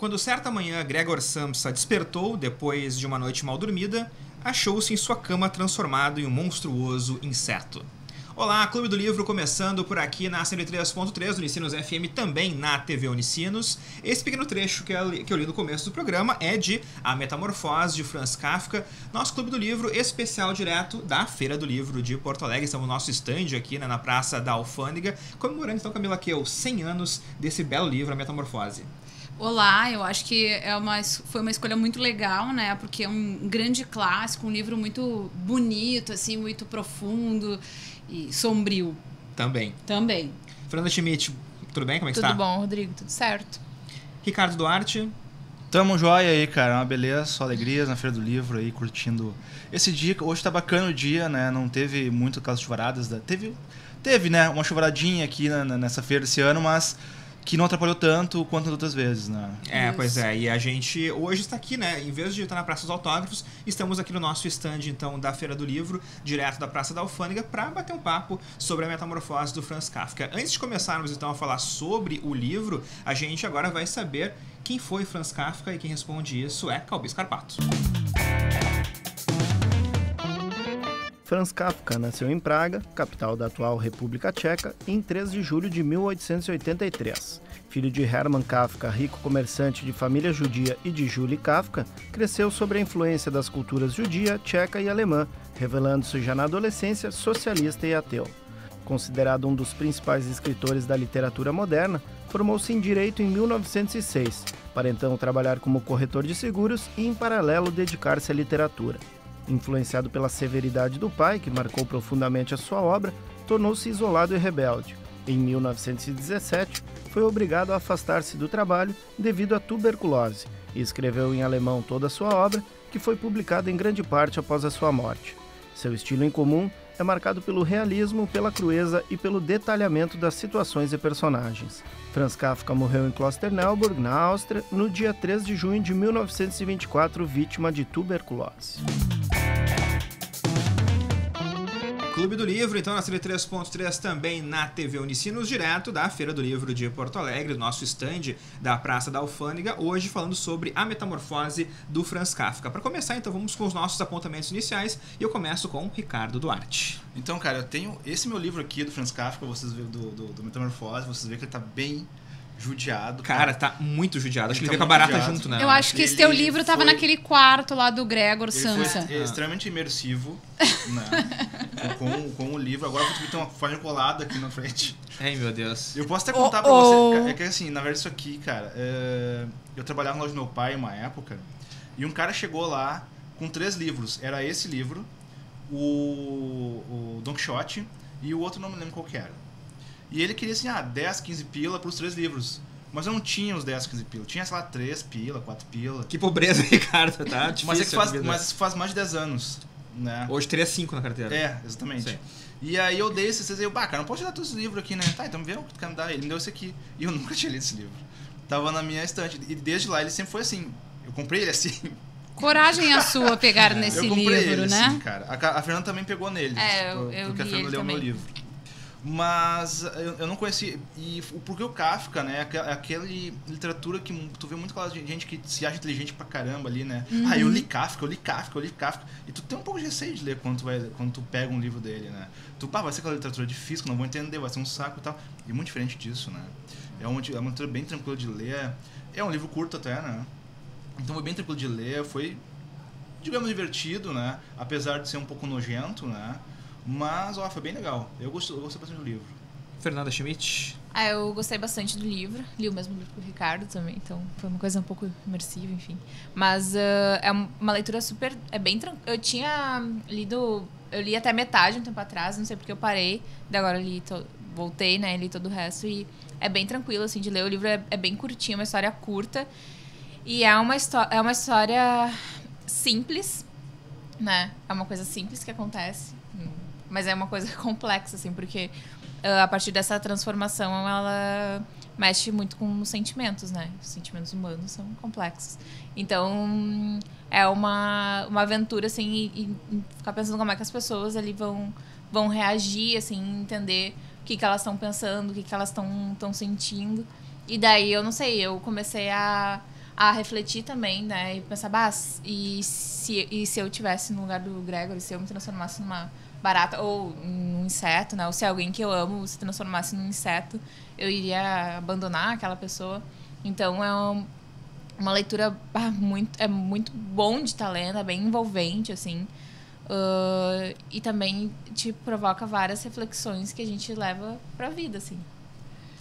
Quando certa manhã Gregor Samsa despertou depois de uma noite mal dormida, achou-se em sua cama transformado em um monstruoso inseto. Olá, Clube do Livro começando por aqui na 103.3 do Unicinos FM, também na TV Unicinos. Esse pequeno trecho que eu li no começo do programa é de A Metamorfose, de Franz Kafka, nosso Clube do Livro especial direto da Feira do Livro de Porto Alegre. Estamos no nosso stand aqui, né, na Praça da Alfândega, comemorando então, Camila, aqui os 100 anos desse belo livro, A Metamorfose. Olá, eu acho que foi uma escolha muito legal, né? Porque é um grande clássico, um livro muito bonito, assim, muito profundo e sombrio. Também. Fernanda Schmidt, tudo bem? Como é que está? Tudo bom, Rodrigo, tudo certo. Ricardo Duarte. Tamo jóia aí, cara, uma beleza, só alegrias na Feira do Livro aí, curtindo esse dia. Hoje tá bacana o dia, né? Não teve muito aquelas chuvaradas. Teve, né? Uma chuvaradinha aqui nessa feira esse ano, mas que não atrapalhou tanto quanto as outras vezes, né? Pois é, e a gente hoje está aqui, né, em vez de estar na Praça dos Autógrafos, estamos aqui no nosso stand, então, da Feira do Livro, direto da Praça da Alfândega, para bater um papo sobre A Metamorfose do Franz Kafka. Antes de começarmos, então, a falar sobre o livro, a gente agora vai saber quem foi Franz Kafka, e quem responde isso é Calbi Scarpato. Franz Kafka nasceu em Praga, capital da atual República Tcheca, em 3 de julho de 1883. Filho de Hermann Kafka, rico comerciante de família judia, e de Julie Kafka, cresceu sob a influência das culturas judia, tcheca e alemã, revelando-se já na adolescência socialista e ateu. Considerado um dos principais escritores da literatura moderna, formou-se em Direito em 1906, para então trabalhar como corretor de seguros e, em paralelo, dedicar-se à literatura. Influenciado pela severidade do pai, que marcou profundamente a sua obra, tornou-se isolado e rebelde. Em 1917, foi obrigado a afastar-se do trabalho devido à tuberculose e escreveu em alemão toda a sua obra, que foi publicada em grande parte após a sua morte. Seu estilo incomum é marcado pelo realismo, pela crueza e pelo detalhamento das situações e personagens. Franz Kafka morreu em Klosterneuburg, na Áustria, no dia 3 de junho de 1924, vítima de tuberculose. Clube do Livro, então, na 3.3, também na TV Unicinos, direto da Feira do Livro de Porto Alegre, nosso stand da Praça da Alfândega, hoje falando sobre A Metamorfose do Franz Kafka. Para começar, então, vamos com os nossos apontamentos iniciais, e eu começo com Ricardo Duarte. Então, cara, eu tenho esse meu livro aqui do Franz Kafka, vocês veem do Metamorfose, vocês veem que ele tá bem judiado. Cara, tá muito judiado. Acho que ele veio com a barata junto, né? Eu acho que esse teu livro tava naquele quarto lá do Gregor Samsa. Ele foi extremamente imersivo, né? com o livro. Agora eu vou ter uma folha colada aqui na frente. Ai, meu Deus. Eu posso até contar pra você. É que assim, na verdade, isso aqui, cara, eu trabalhava na loja do meu pai uma época, e um cara chegou lá com 3 livros. Era esse livro, o Don Quixote, e o outro não me lembro qual que era. E ele queria assim, 10, 15 pila pros 3 livros. Mas eu não tinha os 10, 15 pila. Tinha, sei lá, 3 pila, 4 pila. Que pobreza, Ricardo, tá? Difícil, mas faz mais de 10 anos, né? Hoje teria 5 na carteira. É, exatamente. Sim. E aí eu dei esses, eu, cara, não posso te dar todos os livros aqui, né? Tá, então vê o que tu quer me dar. Ele me deu esse aqui. E eu nunca tinha lido esse livro. Tava na minha estante. E desde lá ele sempre foi assim. Eu comprei ele assim. Coragem a sua pegar nesse livro, ele, né? Assim, cara. A Fernanda também pegou nele. Eu porque a Fernanda leu meu livro. Mas eu não conheci. E porque o Kafka, né? Aquela literatura que tu vê muito aquela gente que se acha inteligente pra caramba ali, né? Uhum. Eu li Kafka. E tu tem um pouco de receio de ler quando tu pega um livro dele, né? Vai ser aquela literatura difícil, não vou entender, vai ser um saco e tal. E muito diferente disso, né? É uma literatura bem tranquila de ler. É um livro curto até, né? Então foi bem tranquilo de ler. Foi, digamos, divertido, né? Apesar de ser um pouco nojento, né? Mas, foi bem legal. Eu gostei bastante do livro. Fernanda Schmidt. Eu gostei bastante do livro. Li o mesmo livro que o Ricardo também, então foi uma coisa um pouco imersiva, enfim. Mas é uma leitura super... É bem tranquila. Eu tinha lido... Eu li até metade um tempo atrás, não sei porque eu parei. Daí agora eu voltei, né? Li todo o resto e é bem tranquilo, assim, de ler. O livro é bem curtinho, uma história curta. E é uma história simples, né? É uma coisa simples que acontece. Mas é uma coisa complexa, assim, porque a partir dessa transformação ela mexe muito com os sentimentos, né? Os sentimentos humanos são complexos. Então, é uma aventura, assim, e ficar pensando como é que as pessoas ali vão reagir, assim, entender o que elas estão pensando, o que elas estão sentindo. E daí, eu não sei, eu comecei a a refletir também, né? E pensar, e se eu tivesse no lugar do Gregor, se eu me transformasse numa barata ou num inseto, né? Ou se alguém que eu amo se transformasse num inseto, eu iria abandonar aquela pessoa. Então é uma leitura muito bom de estar lendo, é bem envolvente, assim. E também te provoca várias reflexões que a gente leva pra vida, assim.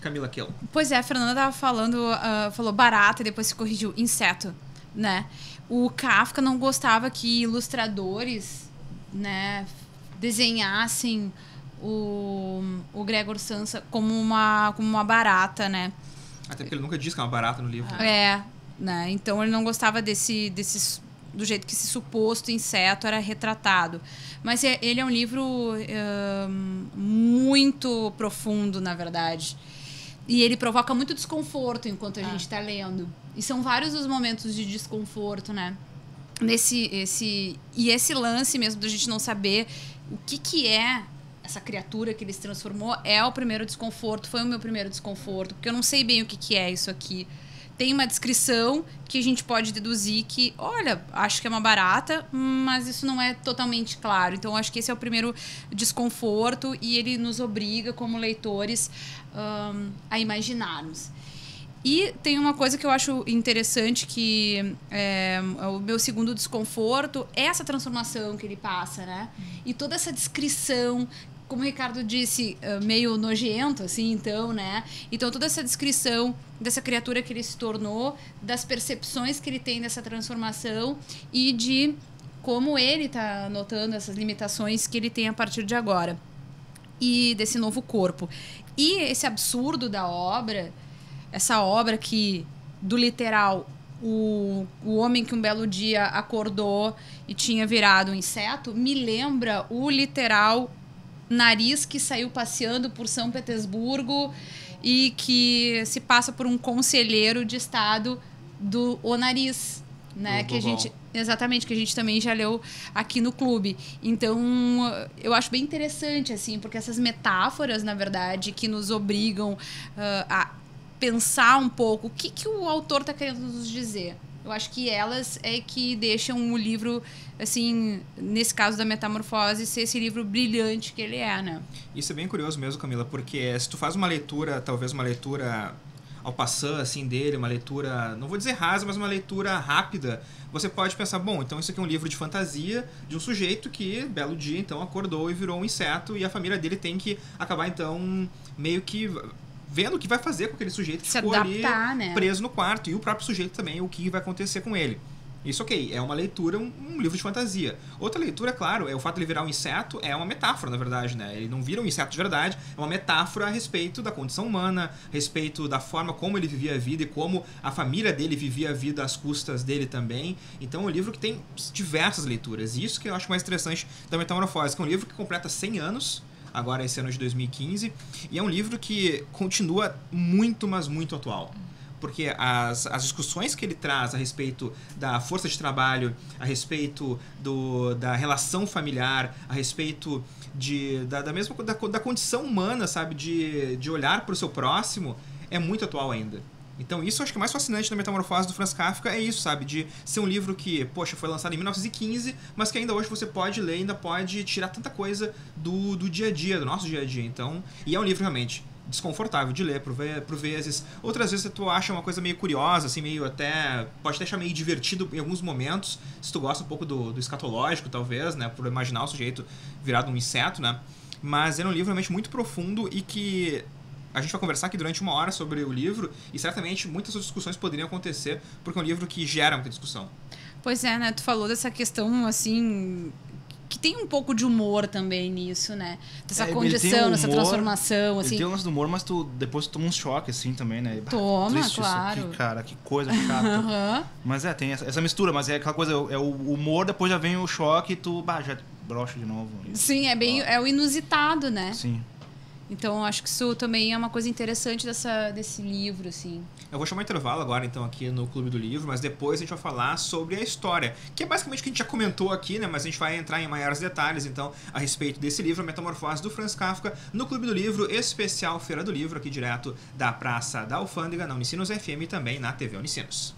Camila Kiel. Pois é, a Fernanda tava falou barata e depois se corrigiu, inseto, né? O Kafka não gostava que ilustradores, né, desenhassem o Gregor Samsa como uma barata, né? Até porque ele nunca diz que é uma barata no livro. Né? Então ele não gostava do jeito que esse suposto inseto era retratado. Mas ele é um livro muito profundo, na verdade. E ele provoca muito desconforto enquanto a gente está lendo. E são vários os momentos de desconforto, né? Esse lance mesmo da gente não saber o que é essa criatura que ele se transformou é o primeiro desconforto. Foi o meu primeiro desconforto. Porque eu não sei bem o que é isso aqui. Tem uma descrição que a gente pode deduzir que, olha, acho que é uma barata, mas isso não é totalmente claro. Então, acho que esse é o primeiro desconforto e ele nos obriga, como leitores, a imaginarmos. E tem uma coisa que eu acho interessante, que o meu segundo desconforto é essa transformação que ele passa, né? E toda essa descrição, como o Ricardo disse, meio nojento, assim, então, né? Então, toda essa descrição dessa criatura que ele se tornou, das percepções que ele tem dessa transformação e de como ele está notando essas limitações que ele tem a partir de agora. E desse novo corpo. E esse absurdo da obra, essa obra que, do literal, o homem que um belo dia acordou e tinha virado um inseto, me lembra o literal nariz que saiu passeando por São Petersburgo e que se passa por um conselheiro de estado do O Nariz, né? Que a gente, exatamente, que a gente também já leu aqui no clube. Então, eu acho bem interessante, assim, porque essas metáforas, na verdade, que nos obrigam a pensar um pouco o que o autor está querendo nos dizer. Eu acho que elas é que deixam o livro, assim, nesse caso da Metamorfose, ser esse livro brilhante que ele é, né? Isso é bem curioso mesmo, Camila, porque se tu faz uma leitura, talvez uma leitura ao passar, assim, dele, uma leitura, não vou dizer rasa, mas uma leitura rápida, você pode pensar, bom, então isso aqui é um livro de fantasia de um sujeito que, belo dia, então, acordou e virou um inseto e a família dele tem que acabar, então, meio que vendo o que vai fazer com aquele sujeito que se ficou adaptar, ali, né? Preso no quarto, e o próprio sujeito também, o que vai acontecer com ele. Isso, ok, é uma leitura, um livro de fantasia. Outra leitura, claro, é o fato de ele virar um inseto, é uma metáfora, na verdade, né? Ele não vira um inseto de verdade, é uma metáfora a respeito da condição humana, a respeito da forma como ele vivia a vida e como a família dele vivia a vida às custas dele também. Então é um livro que tem diversas leituras, e isso que eu acho mais interessante da Metamorfose, que é um livro que completa 100 anos, agora esse ano de 2015, e é um livro que continua muito, mas muito atual. Porque as discussões que ele traz a respeito da força de trabalho, a respeito da relação familiar, a respeito da condição humana, sabe, de olhar para o seu próximo, é muito atual ainda. Então isso eu acho que é mais fascinante da Metamorfose do Franz Kafka, é isso, sabe, de ser um livro que, poxa, foi lançado em 1915, mas que ainda hoje você pode ler, ainda pode tirar tanta coisa do dia a dia, do nosso dia a dia. Então, e é um livro realmente desconfortável de ler por vezes. Outras vezes tu acha uma coisa meio curiosa, assim, meio até... Pode até achar meio divertido em alguns momentos, se tu gosta um pouco do escatológico, talvez, né? Por imaginar o sujeito virado um inseto, né? Mas é um livro realmente muito profundo e que a gente vai conversar aqui durante 1 hora sobre o livro e certamente muitas outras discussões poderiam acontecer porque é um livro que gera muita discussão. Pois é, né? Tu falou dessa questão, assim, que tem um pouco de humor também nisso, né? Dessa condição, dessa transformação, assim. Ele tem um lance do humor, mas depois tu toma um choque, assim, também, né? Toma, triste claro. Isso aqui, cara, que coisa chata. Mas tem essa mistura, mas é aquela coisa, é o humor, depois já vem o choque e tu, já brocha de novo. Sim, é o inusitado, né? Sim. Então, acho que isso também é uma coisa interessante desse livro, assim. Eu vou chamar um intervalo agora, então, aqui no Clube do Livro, mas depois a gente vai falar sobre a história, que é basicamente o que a gente já comentou aqui, né? Mas a gente vai entrar em maiores detalhes, então, a respeito desse livro, A Metamorfose do Franz Kafka, no Clube do Livro, especial Feira do Livro, aqui direto da Praça da Alfândega, na Unicinos FM e também na TV Unicinos.